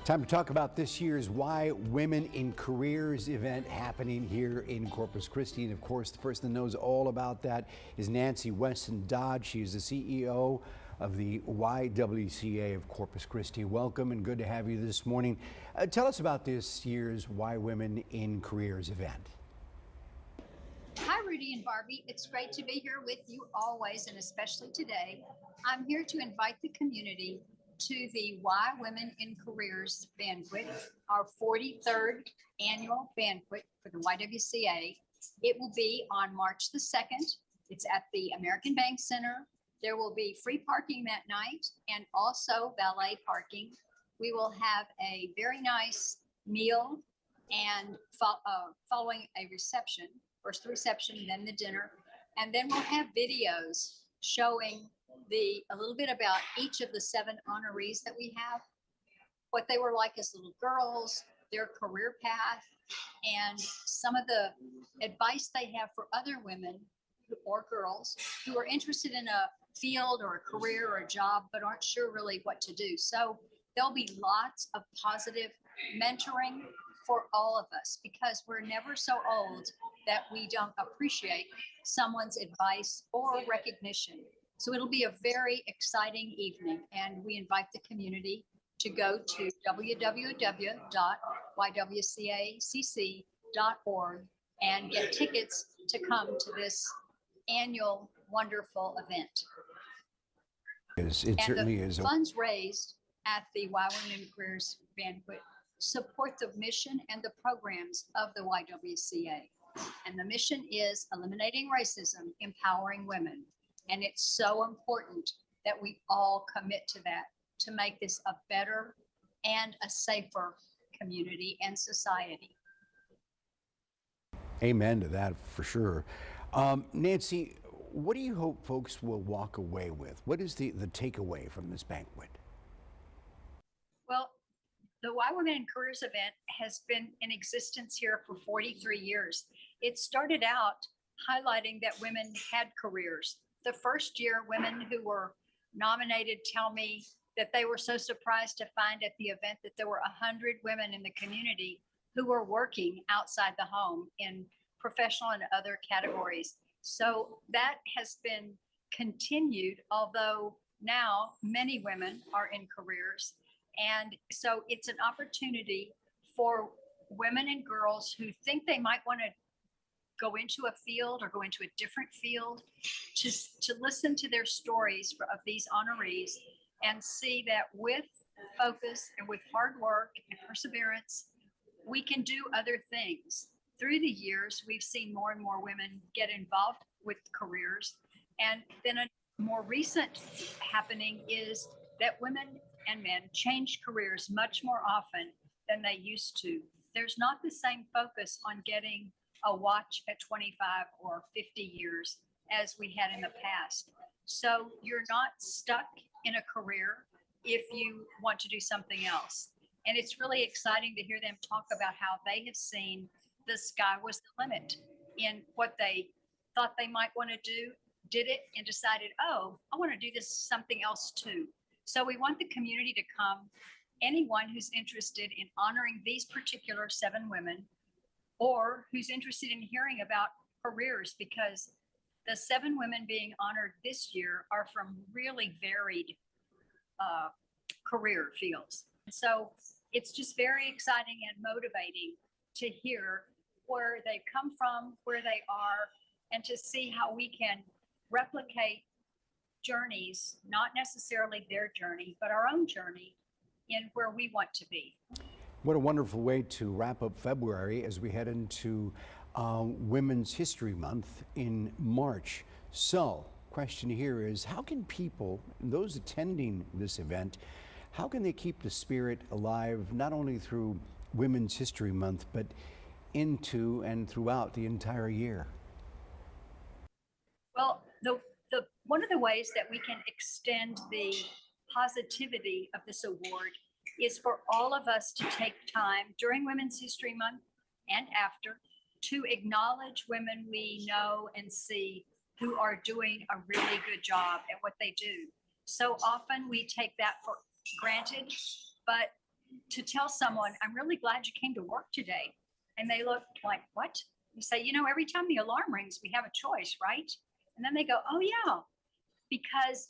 Time to talk about this year's Why Women in Careers event happening here in Corpus Christi. And of course, the person that knows all about that is Nancy Wesson-Dodd. She is the CEO of the YWCA of Corpus Christi. Welcome and good to have you this morning. Tell us about this year's Why Women in Careers event. Hi, Rudy and Barbie. It's great to be here with you always, and especially today. I'm here to invite the community to the Why Women in Careers Banquet, our 43rd annual banquet for the YWCA. It will be on March the 2nd. It's at the American Bank Center. There will be free parking that night and also valet parking. We will have a very nice meal and following a reception, first the reception, then the dinner, and then we'll have videos showing a little bit about each of the 7 honorees that we have, what they were like as little girls, their career path, and some of the advice they have for other women or girls who are interested in a field or a career or a job but aren't sure really what to do. So there'll be lots of positive mentoring for all of us, because we're never so old that we don't appreciate someone's advice or recognition. So it'll be a very exciting evening, and we invite the community to go to www.ywcacc.org and get tickets to come to this annual wonderful event. It certainly is. Funds raised at the Why Women in Careers Banquet support the mission and the programs of the YWCA. And the mission is eliminating racism, empowering women. And it's so important that we all commit to that to make this a better and a safer community and society. Amen to that for sure. Nancy, what do you hope folks will walk away with? What is the takeaway from this banquet? Well, the Why Women in Careers event has been in existence here for 43 years. It started out highlighting that women had careers. The first year, women who were nominated tell me that they were so surprised to find at the event that there were 100 women in the community who were working outside the home in professional and other categories. So that has been continued, although now many women are in careers. And so it's an opportunity for women and girls who think they might want to go into a field or go into a different field to listen to their stories of these honorees and see that with focus and with hard work and perseverance, we can do other things. Through the years, we've seen more and more women get involved with careers. And then a more recent happening is that women and men change careers much more often than they used to. There's not the same focus on getting a watch at 25 or 50 years as we had in the past. So you're not stuck in a career if you want to do something else. And it's really exciting to hear them talk about how they have seen the sky was the limit in what they thought they might want to do, did it, and decided, oh, I want to do this something else too. So we want the community to come, anyone who's interested in honoring these particular 7 women, or who's interested in hearing about careers, because the 7 women being honored this year are from really varied career fields. So it's just very exciting and motivating to hear where they come from, where they are, and to see how we can replicate journeys, not necessarily their journey, but our own journey in where we want to be. What a wonderful way to wrap up February as we head into Women's History Month in March. So, question here is, how can people, those attending this event, how can they keep the spirit alive, not only through Women's History Month, but into and throughout the entire year? Well, one of the ways that we can extend the positivity of this award is for all of us to take time during Women's History Month and after to acknowledge women we know and see who are doing a really good job at what they do. So often we take that for granted, but to tell someone, I'm really glad you came to work today. And they look like, what? You say, you know, every time the alarm rings, we have a choice, right? And then they go, oh, yeah, because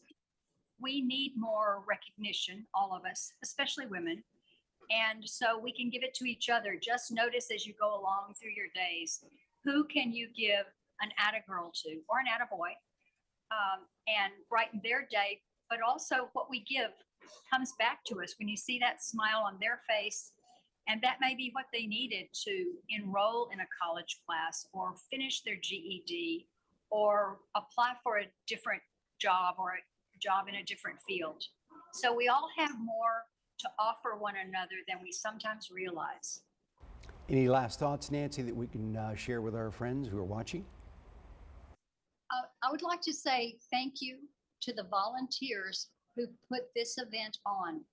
we need more recognition, all of us, especially women. And so we can give it to each other. Just notice as you go along through your days, who can you give an atta-girl to or an atta-boy, and brighten their day. But also what we give comes back to us when you see that smile on their face. And that may be what they needed to enroll in a college class or finish their GED or apply for a different job or a job in a different field. So we all have more to offer one another than we sometimes realize. Any last thoughts, Nancy, that we can share with our friends who are watching? I would like to say thank you to the volunteers who put this event on.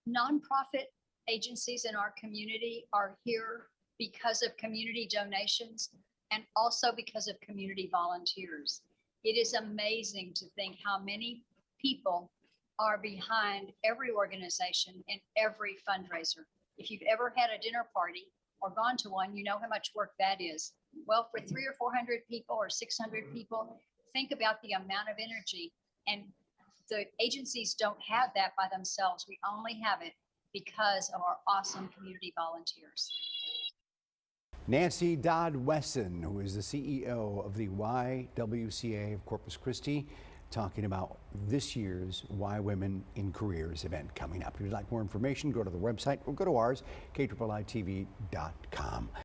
Nonprofit agencies in our community are here because of community donations and also because of community volunteers. It is amazing to think how many people are behind every organization and every fundraiser. If you've ever had a dinner party or gone to one, you know how much work that is. Well, for 300 or 400 people or 600 people, think about the amount of energy. And the agencies don't have that by themselves. We only have it because of our awesome community volunteers. Nancy Dodd Wesson, who is the CEO of the YWCA of Corpus Christi, talking about this year's Why Women in Careers event coming up. If you'd like more information, go to the website or go to ours, KIITV.com.